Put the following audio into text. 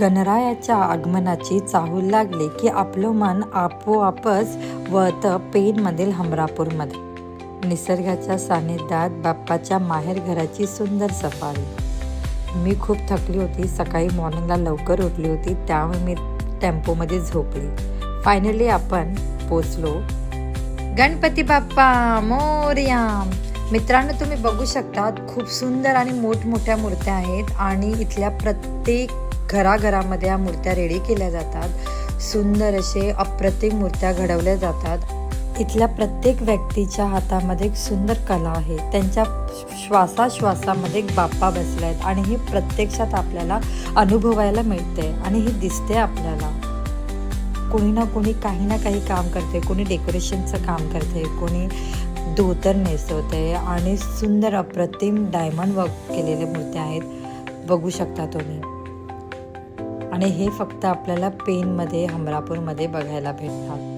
गणरायाच्या आगमनाची चाहूल लागली की आपलं मन आपोआपच वळतं पेनमधील हमरापूरमध्ये. निसर्गाच्या सानिध्यात बाप्पाच्या माहेर घराची सुंदर सफारी. मी खूप थकली होती. सकाळी मॉर्निंगला लवकर उठली होती, त्यामुळे मी टेम्पोमध्ये झोपली. फायनली आपण पोचलो. गणपती बाप्पा मोरया. मित्रांनो, तुम्ही बघू शकता खूप सुंदर आणि मोठमोठ्या मूर्त्या आहेत आणि इथल्या प्रत्येक घराघरामध्ये या मूर्त्या रेडी केल्या जातात. सुंदर असे अप्रतिम मूर्त्या घडवल्या जातात. इथल्या प्रत्येक व्यक्तीच्या हातामध्ये एक सुंदर कला आहे. त्यांच्या श्वासाश्वासामध्ये एक बाप्पा बसले आहेत आणि हे प्रत्यक्षात आपल्याला अनुभवायला मिळते आणि हे दिसते आपल्याला. कोणी ना कोणी काही ना काही काम करते. कोणी डेकोरेशनचं काम करते, कोणी धोतर नेसवते आणि सुंदर अप्रतिम डायमंड वर्क केलेले मूर्त्या आहेत, बघू शकता तुम्ही. आणि हे फक्त आपल्याला पेनमध्ये, हमरापूरमध्ये बघायला भेटतात.